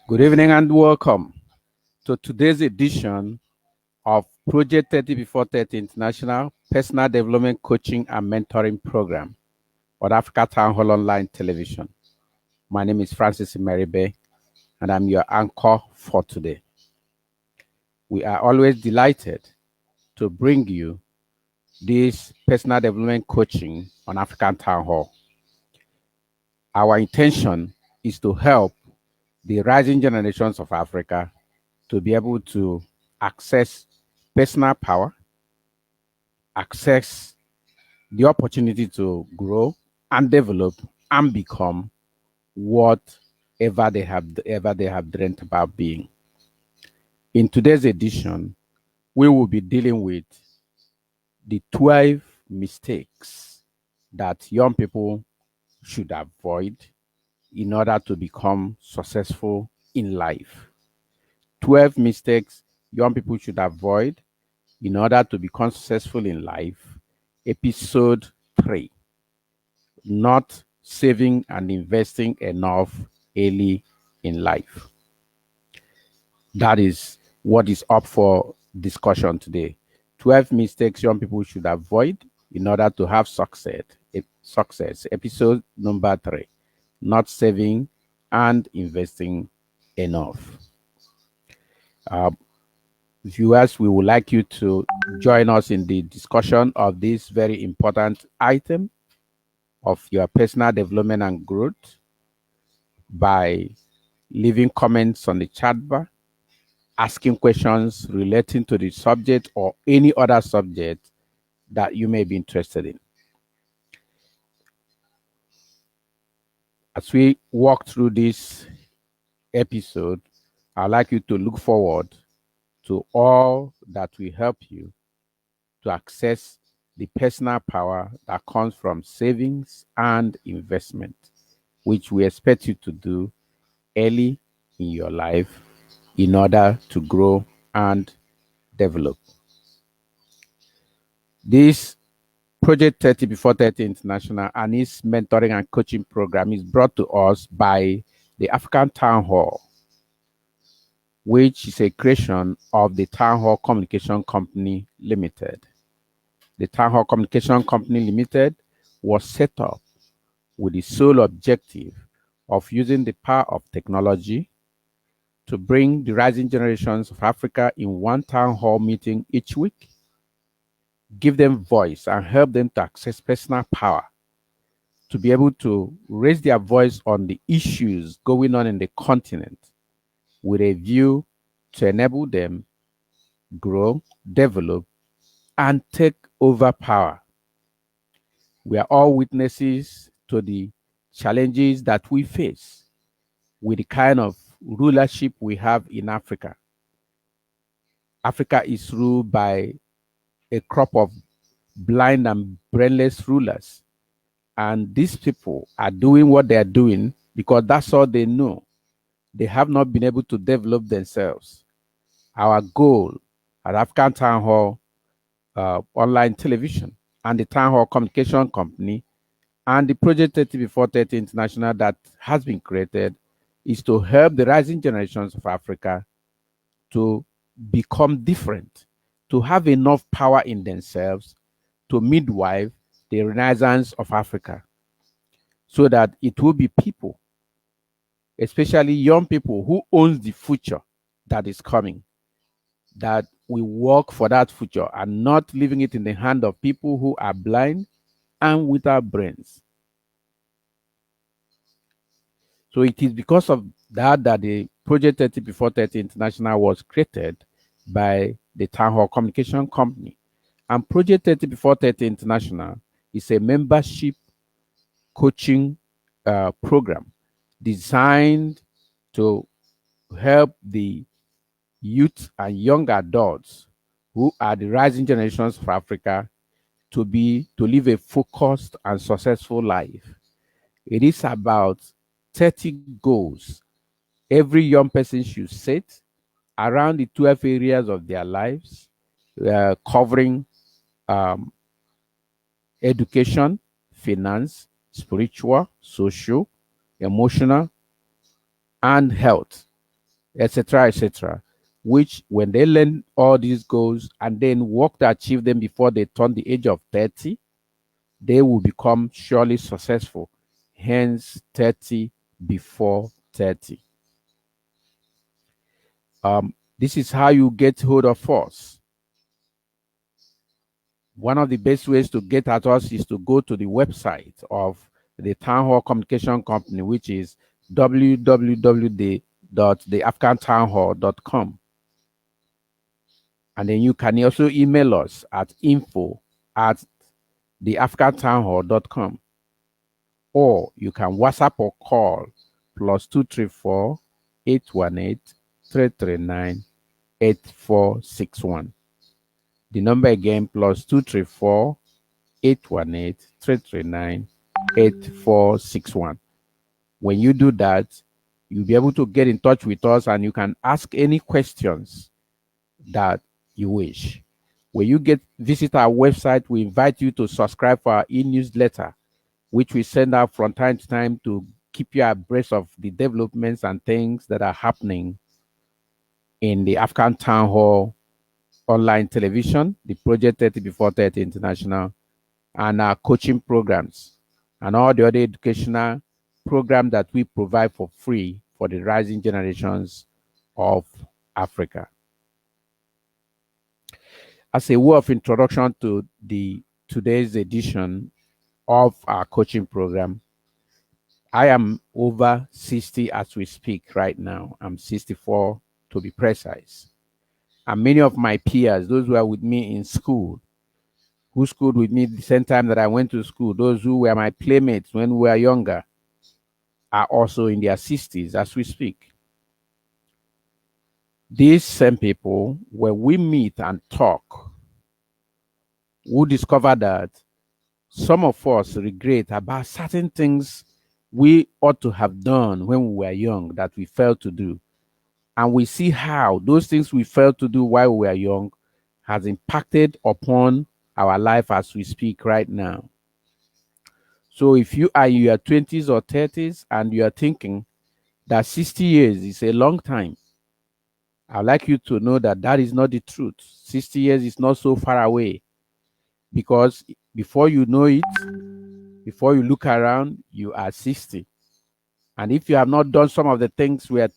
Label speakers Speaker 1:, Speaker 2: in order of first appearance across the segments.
Speaker 1: Good evening and welcome to today's edition of Project 30 Before 30 International Personal Development Coaching and Mentoring Program on Africa Town Hall Online Television. My name is Francis Meribe and I'm your anchor for today. We are always delighted to bring you this personal development coaching on African Town Hall. Our intention is to help the rising generations of Africa to be able to access personal power, access the opportunity to grow and develop and become whatever they have dreamt about being. In today's edition, we will be dealing with the 12 mistakes that young people should avoid in order to become successful in life. 12 mistakes young people should avoid in order to become successful in life. Episode 3: Not saving and investing enough early in life. That is what is up for discussion today. 12 mistakes young people should avoid in order to have success. Success. Episode number 3: Not saving and investing enough. Uh, Viewers, we would like you to join us in the discussion of this very important item of your personal development and growth by leaving comments on the chat bar, asking questions relating to the subject or any other subject that you may be interested in. As we walk through this episode, I'd like you to look forward to all that will help you to access the personal power that comes from savings and investment, which we expect you to do early in your life in order to grow and develop. This Project 30 Before 30 International and its mentoring and coaching program is brought to us by the African Town Hall, which is a creation of the Town Hall Communication Company Limited. The Town Hall Communication Company Limited was set up with the sole objective of using the power of technology to bring the rising generations of Africa in one town hall meeting each week, give them voice and help them to access personal power, to be able to raise their voice on the issues going on in the continent with a view to enable them grow, develop, and take over power. We are all witnesses to the challenges that we face with the kind of rulership we have in Africa. Africa is ruled by a crop of blind and brainless rulers. And these people are doing what they are doing because that's all they know. They have not been able to develop themselves. Our goal at African Town Hall Online Television and the Town Hall Communication Company and the Project 30 Before 30 International that has been created is to help the rising generations of Africa to become different, to have enough power in themselves to midwife the renaissance of Africa, so that it will be people, especially young people who owns the future that is coming, that we work for that future and not leaving it in the hand of people who are blind and without brains. So it is because of that that the Project 30 Before 30 International was created by the Town Hall Communication Company. And Project 30 Before 30 International is a membership coaching program designed to help the youth and young adults who are the rising generations of Africa to live a focused and successful life. It is about 30 goals every young person should set around the 12 areas of their lives, covering um, education, finance, spiritual, social, emotional, and health. etc., etc., which when they learn all these goals and then work to achieve them before they turn the age of 30, they will become surely successful. Hence, 30 before 30. This is how you get hold of us. One of the best ways to get at us is to go to the website of the Town Hall Communication Company, which is www.theafghantownhall.com. And then you can also email us at info@theafghantownhall.com. Or you can WhatsApp or call +234 818 339 8461. The number again +234 818 339 8461. When you do that, you'll be able to get in touch with us and you can ask any questions that you wish. When you visit our website, we invite you to subscribe for our e-newsletter, which we send out from time to time to keep you abreast of the developments and things that are happening in the Afghan Town Hall online television, the Project 30 Before 30 International, and our coaching programs, and all the other educational programs that we provide for free for the rising generations of Africa. As a word of introduction to today's edition of our coaching program, I am over 60 as we speak right now. I'm 64 to be precise. And many of my peers, those who are with me in school, who schooled with me the same time that I went to school, those who were my playmates when we were younger, are also in their 60s as we speak. These same people, when we meet and talk, we discover that some of us regret about certain things we ought to have done when we were young that we failed to do. And we see how those things we failed to do while we were young has impacted upon our life as we speak right now. So if you are in your 20s or 30s and you are thinking that 60 years is a long time, I'd like you to know that that is not the truth. 60 years is not so far away, because before you know it, before you look around, you are 60. And if you have not done some of the things we are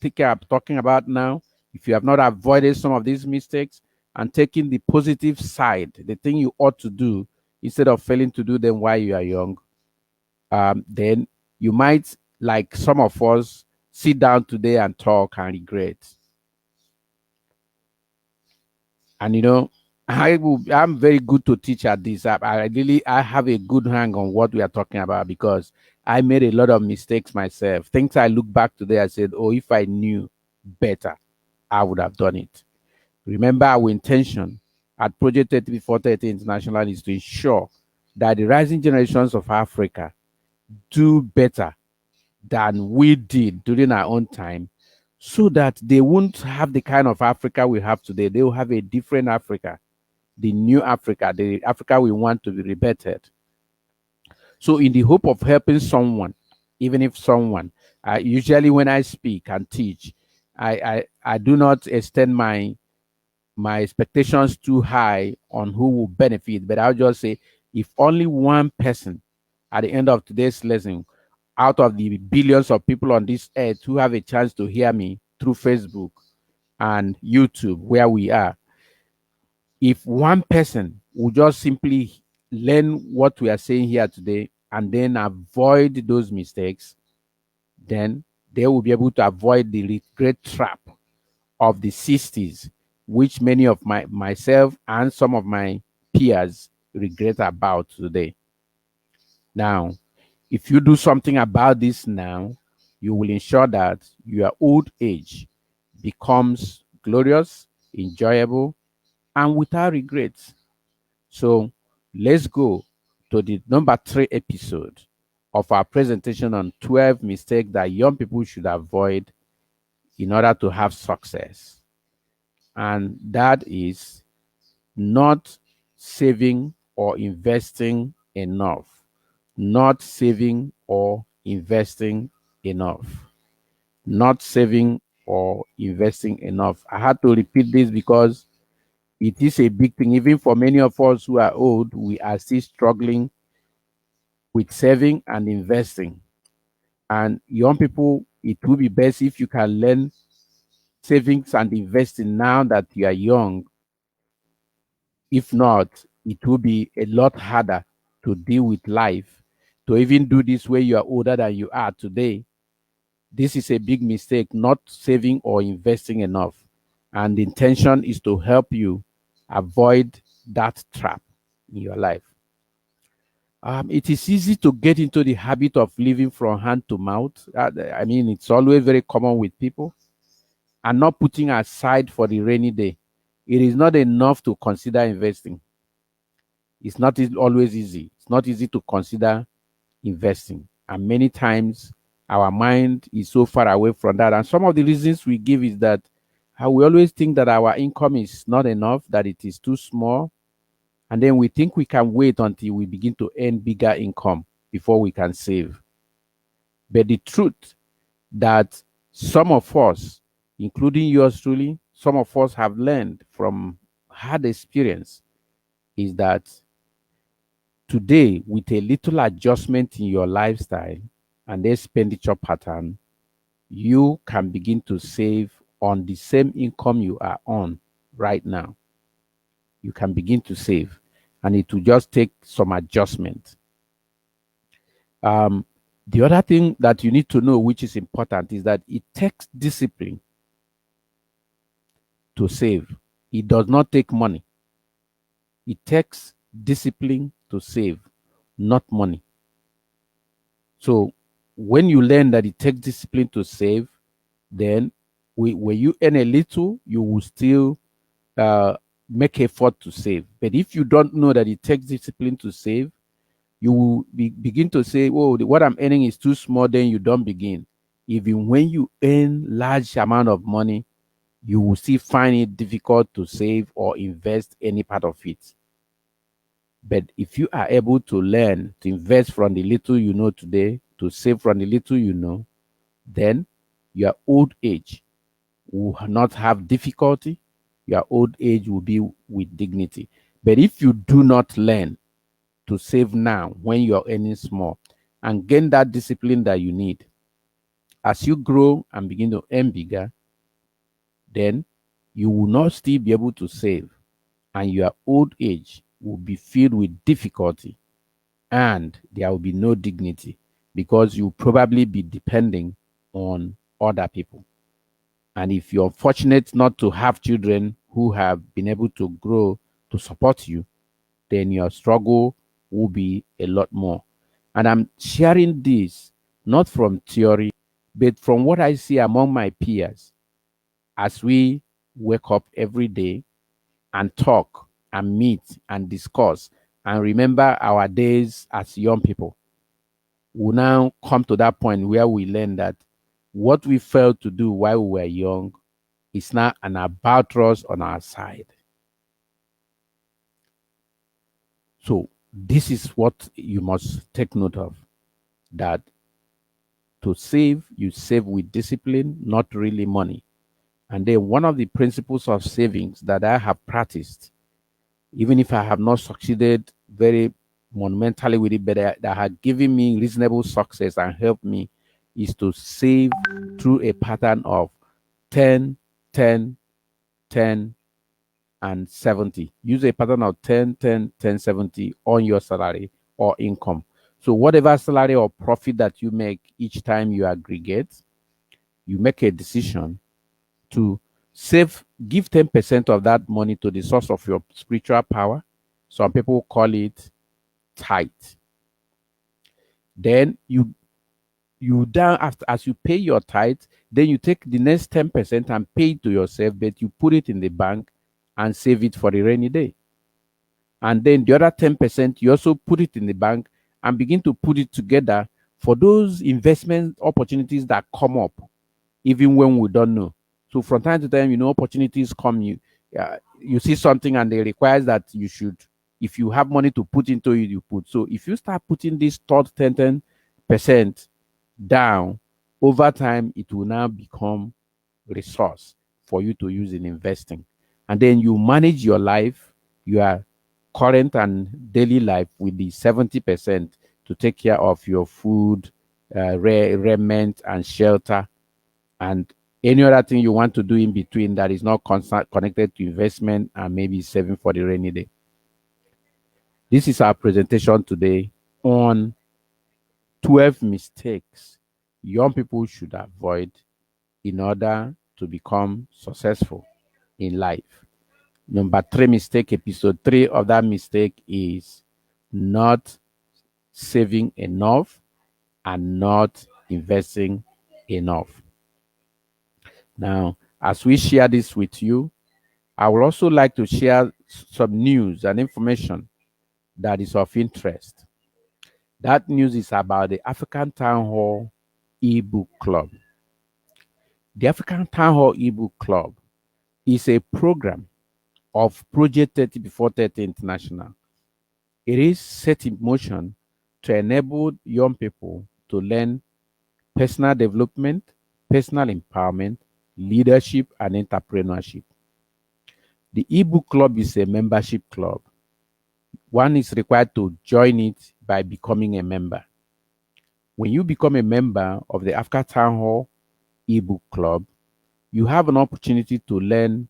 Speaker 1: talking about now, if you have not avoided some of these mistakes and taken the positive side, the thing you ought to do, instead of failing to do them while you are young, then you might, like some of us, sit down today and talk and regret. And I'm very good to teach at this. I have a good hang on what we are talking about, because I made a lot of mistakes myself. Things I look back today, I said, oh, if I knew better, I would have done it. Remember, our intention at Project 30 Before 30 International is to ensure that the rising generations of Africa do better than we did during our own time, so that they won't have the kind of Africa we have today. They will have a different Africa, the new Africa, the Africa we want to be rebirthed. So in the hope of helping someone, even if someone, usually when I speak and teach, I do not extend my expectations too high on who will benefit, but I'll just say, if only one person at the end of today's lesson, out of the billions of people on this earth who have a chance to hear me through Facebook and YouTube, where we are, if one person will just simply learn what we are saying here today and then avoid those mistakes, then they will be able to avoid the regret trap of the 60s, which many of myself and some of my peers regret about today. Now, if you do something about this now, you will ensure that your old age becomes glorious, enjoyable, and without regrets. So let's go to the number 3 episode of our presentation on 12 mistakes that young people should avoid in order to have success. And that is not saving or investing enough. Not saving or investing enough. Not saving or investing enough. I had to repeat this because it is a big thing. Even for many of us who are old, we are still struggling with saving and investing. And young people, it will be best if you can learn savings and investing now that you are young. If not, it will be a lot harder to deal with life, to even do this where you are older than you are today. This is a big mistake, not saving or investing enough. And the intention is to help you avoid that trap in your life. It is easy to get into the habit of living from hand to mouth. I mean, it's always very common with people, and not putting aside for the rainy day. It is not enough to consider investing. It's not always easy. It's not easy to consider investing. And many times our mind is so far away from that. And some of the reasons we give is that how we always think that our income is not enough, that it is too small. And then we think we can wait until we begin to earn bigger income before we can save. But the truth that some of us, including yours truly, some of us have learned from hard experience is that today, with a little adjustment in your lifestyle and expenditure pattern, you can begin to save on the same income you are on right now. You can begin to save, and it will just take some adjustment. The other thing that you need to know, which is important, is that it takes discipline to save. It does not take money. It takes discipline to save, not money. So when you learn that it takes discipline to save, then when you earn a little, you will still make effort to save. But if you don't know that it takes discipline to save, you will begin to say, "Oh, what I'm earning is too small." Then you don't begin. Even when you earn large amount of money, you will still find it difficult to save or invest any part of it. But if you are able to learn to invest from the little you know today, to save from the little you know, then your old age will not have difficulty. Your old age will be with dignity. But if you do not learn to save now when you're earning small and gain that discipline that you need, as you grow and begin to earn bigger, then you will not still be able to save, and your old age will be filled with difficulty, and there will be no dignity because you'll probably be depending on other people. And if you're fortunate not to have children who have been able to grow to support you, then your struggle will be a lot more. And I'm sharing this not from theory, but from what I see among my peers as we wake up every day and talk and meet and discuss and remember our days as young people. We now come to that point where we learn that what we failed to do while we were young is now an albatross on our side. So this is what you must take note of, that to save, you save with discipline, not really money. And then one of the principles of savings that I have practiced, even if I have not succeeded very monumentally with it, but that had given me reasonable success and helped me, is to save through a pattern of 10, 10, 10, and 70. Use a pattern of 10, 10, 10, 70 on your salary or income. So whatever salary or profit that you make each time you aggregate, you make a decision to save, give 10% of that money to the source of your spiritual power. Some people call it tithe. Then you down after, as you pay your tithe, then you take the next 10% and pay it to yourself, but you put it in the bank and save it for the rainy day. And then the other 10%, you also put it in the bank and begin to put it together for those investment opportunities that come up, even when we don't know. So from time to time, opportunities come, you see something and they require that you should, if you have money to put into it, you put. So if you start putting this third 10% down, over time, it will now become resource for you to use in investing. And then you manage your life, your current and daily life, with the 70% to take care of your food, raiment, and shelter, and any other thing you want to do in between that is not connected to investment and maybe saving for the rainy day. This is our presentation today on 12 mistakes young people should avoid in order to become successful in life. Number three mistake, episode 3 of that mistake is not saving enough and not investing enough. Now, as we share this with you, I would also like to share some news and information that is of interest. That news is about the African Town Hall ebook club. The African Town Hall ebook club is a program of Project 30 Before 30 International. It is set in motion to enable young people to learn personal development, personal empowerment, leadership, and entrepreneurship. The ebook club is a membership club. One is required to join it by becoming a member. When you become a member of the Africa Town Hall ebook club, you have an opportunity to learn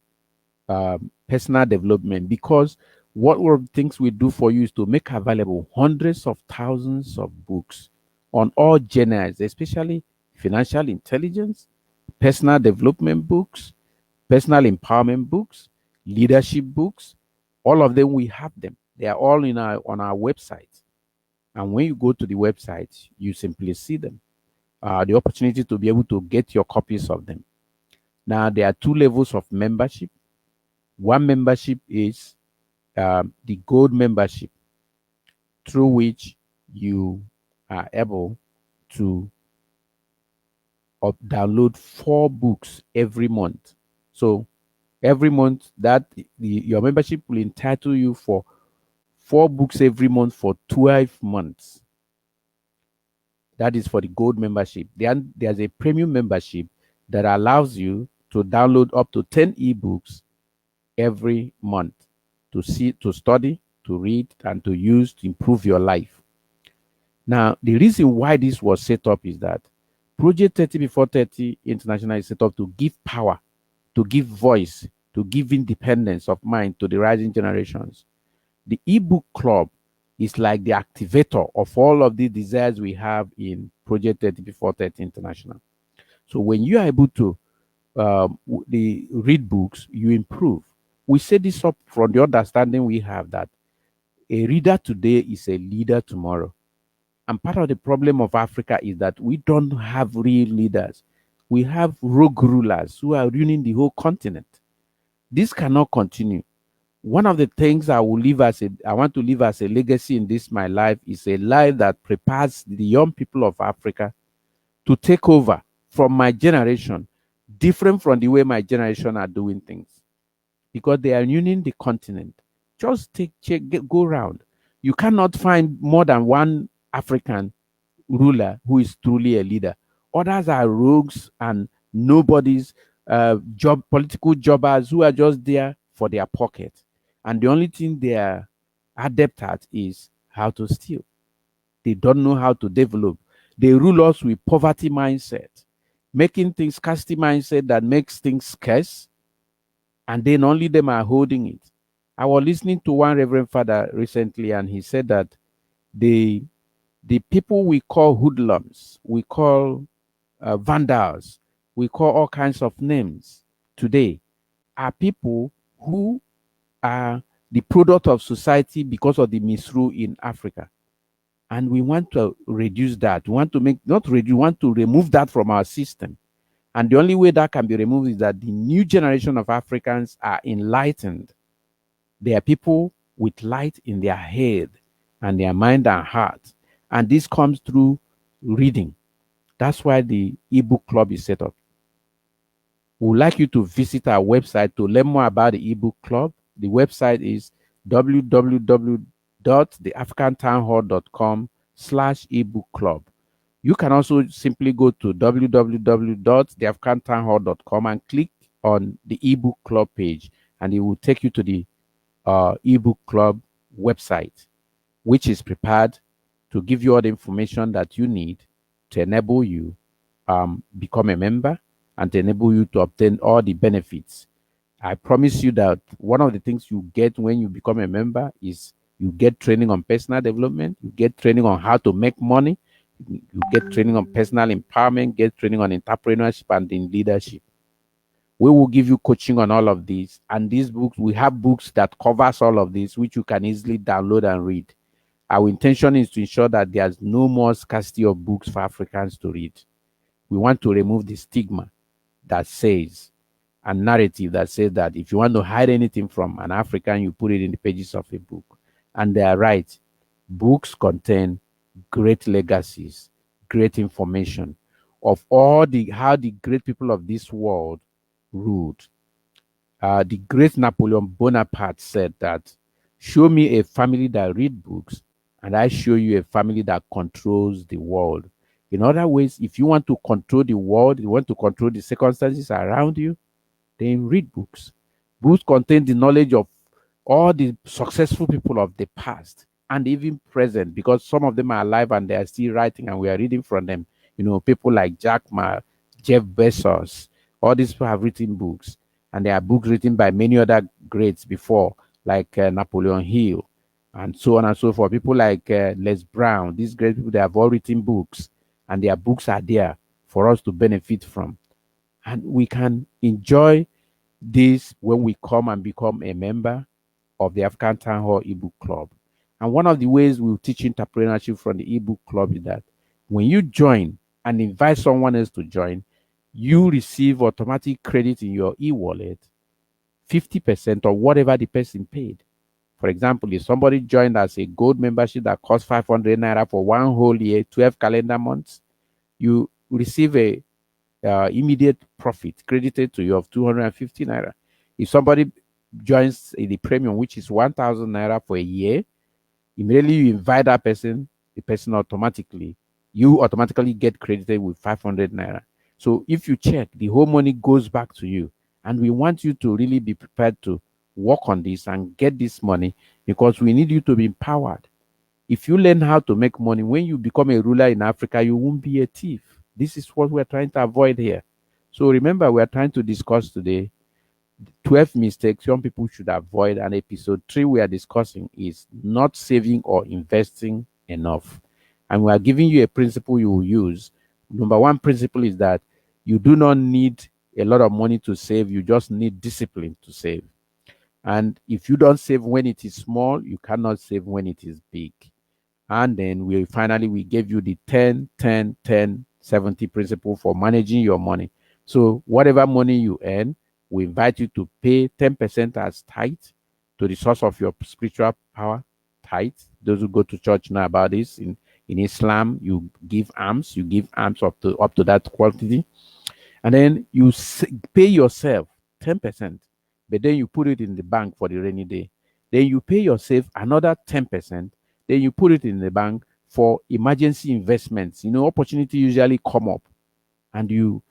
Speaker 1: personal development, because what one of the things we do for you is to make available hundreds of thousands of books on all genres, especially financial intelligence, personal development books, personal empowerment books, leadership books. All of them, we have them. They are all on our website. And when you go to the website, you simply see them. The opportunity to be able to get your copies of them. Now, there are 2 levels of membership. One membership is the gold membership, through which you are able to download 4 books every month. So every month that your membership will entitle you for 4 books every month for 12 months. That is for the gold membership. Then there's a premium membership that allows you to download up to 10 ebooks every month to see, to study, to read, and to use to improve your life. Now, the reason why this was set up is that Project 30 Before 30 International is set up to give power, to give voice, to give independence of mind to the rising generations. The ebook club is like the activator of all of the desires we have in Project 30 Before 30 International. So when you are able to read books, you improve. We set this up from the understanding we have that a reader today is a leader tomorrow. And part of the problem of Africa is that we don't have real leaders. We have rogue rulers who are ruining the whole continent. This cannot continue. One of the things I want to leave as a legacy in this my life is a life that prepares the young people of Africa to take over from my generation, different from the way my generation are doing things, because they are ruining the continent. Just go around. You cannot find more than one African ruler who is truly a leader. Others are rogues and nobodies, political jobbers who are just there for their pocket. And the only thing they are adept at is how to steal. They don't know how to develop. They rule us with poverty mindset, making things scarcity mindset that makes things scarce, and then only them are holding it. I was listening to one Reverend Father recently, and he said that the people we call hoodlums, we call vandals, we call all kinds of names today, are people who are the product of society because of the misrule in Africa. And we want to reduce that. We want to we want to remove that from our system. And the only way that can be removed is that the new generation of Africans are enlightened. They are people with light in their head and their mind and heart. And this comes through reading. That's why the ebook club is set up. We would like you to visit our website to learn more about the ebook club. The website is www.theafricantownhall.com/ebook club. You can also simply go to www.theafghantownhall.com and click on the ebook club page, and it will take you to the ebook club website, which is prepared to give you all the information that you need to enable you become a member and to enable you to obtain all the benefits. I promise you that one of the things you get when you become a member is you get training on personal development, you get training on how to make money, you get training on personal empowerment, get training on entrepreneurship and in leadership. We will give you coaching on all of these, and these books, we have books that covers all of this, which you can easily download and read. Our intention is to ensure that there's no more scarcity of books for Africans to read. We want to remove the stigma that says, a narrative that says that if you want to hide anything from an African, you put it in the pages of a book. And they are right. Books contain great legacies, great information of all the how the great people of this world ruled. The great Napoleon Bonaparte said that, show me a family that read books, and I show you a family that controls the world. In other ways, if you want to control the world, you want to control the circumstances around you, then read books. Books contain the knowledge of all the successful people of the past and even present, because some of them are alive and they are still writing and we are reading from them. You know, people like Jack Ma, Jeff Bezos, all these people have written books, and there are books written by many other greats before, like Napoleon Hill, and so on and so forth. People like Les Brown, these great people, they have all written books, and their books are there for us to benefit from. And we can enjoy this when we come and become a member of the African Town Hall ebook club. And one of the ways we'll teach entrepreneurship from the ebook club is that when you join and invite someone else to join, you receive automatic credit in your e-wallet, 50% of whatever the person paid. For example, if somebody joined as a gold membership that costs 500 naira for one whole year, 12 calendar months, you receive a immediate profit credited to you of 250 naira. If somebody joins the premium, which is 1,000 naira for a year, immediately you invite that person, the person automatically, you automatically get credited with 500 naira. So if you check, the whole money goes back to you. And we want you to really be prepared to work on this and get this money, because we need you to be empowered. If you learn how to make money, when you become a ruler in Africa, you won't be a thief. This is what we're trying to avoid here. So remember, we're trying to discuss today 12 mistakes young people should avoid. And episode 3 we are discussing is not saving or investing enough. And we are giving you a principle you will use. Number one principle is that you do not need a lot of money to save, you just need discipline to save. And if you don't save when it is small, you cannot save when it is big. And then we gave you the 10 10 10 70 principle for managing your money. So whatever money you earn, we invite you to pay 10% as tithe to the source of your spiritual power. Tithe, those who go to church know about this. In Islam, you give alms up to that quantity, and then you pay yourself 10%, but then you put it in the bank for the rainy day. Then you pay yourself another 10%, then you put it in the bank for emergency investments. You know, opportunity usually come up, and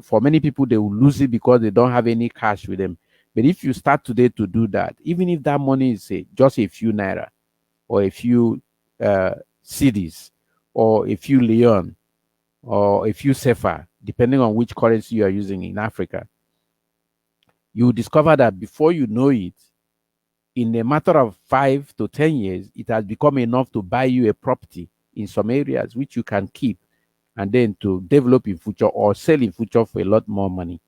Speaker 1: for many people, they will lose it because they don't have any cash with them. But if you start today to do that, even if that money is just a few naira or a few cedis or a few leon or a few sefa, depending on which currency you are using in Africa, you discover that before you know it, in a matter of 5 to 10 years, it has become enough to buy you a property in some areas which you can keep and then to develop in future or sell in future for a lot more money.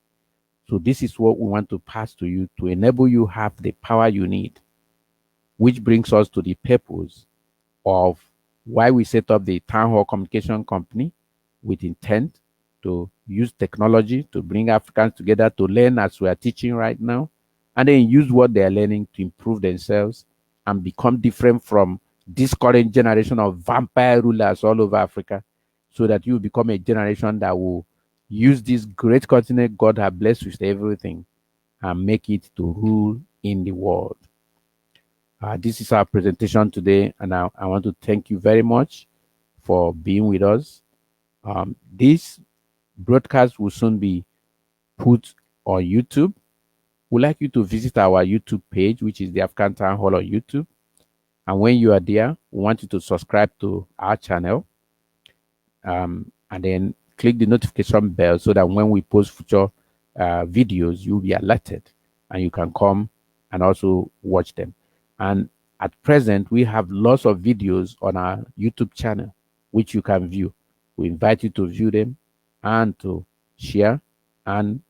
Speaker 1: So this is what we want to pass to you to enable you have the power you need, which brings us to the purpose of why we set up the Town Hall Communication Company, with intent to use technology to bring Africans together to learn as we are teaching right now, and then use what they are learning to improve themselves and become different from this current generation of vampire rulers all over Africa, so that you become a generation that will use this great continent God has blessed with everything and make it to rule in the world. This is our presentation today, and I want to thank you very much for being with us. This broadcast will soon be put on YouTube. We'd like you to visit our YouTube page, which is the African Town Hall on YouTube. And when you are there, we want you to subscribe to our channel, and then click the notification bell so that when we post future videos, you'll be alerted and you can come and also watch them. And at present, we have lots of videos on our YouTube channel which you can view. We invite you to view them and to share and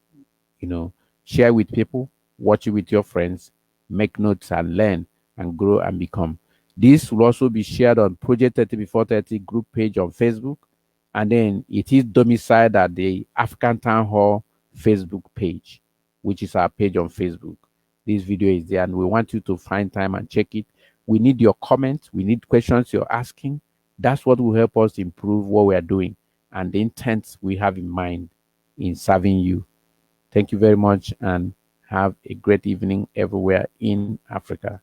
Speaker 1: share with people, watch it with your friends, make notes and learn and grow and become. This will also be shared on Project 30 Before 30 group page on Facebook, and then it is domiciled at the African Town Hall Facebook page, which is our page on Facebook. This video is there, and we want you to find time and check it. We need your comments. We need questions you're asking. That's what will help us improve what we are doing and the intent we have in mind in serving you. Thank you very much and have a great evening everywhere in Africa.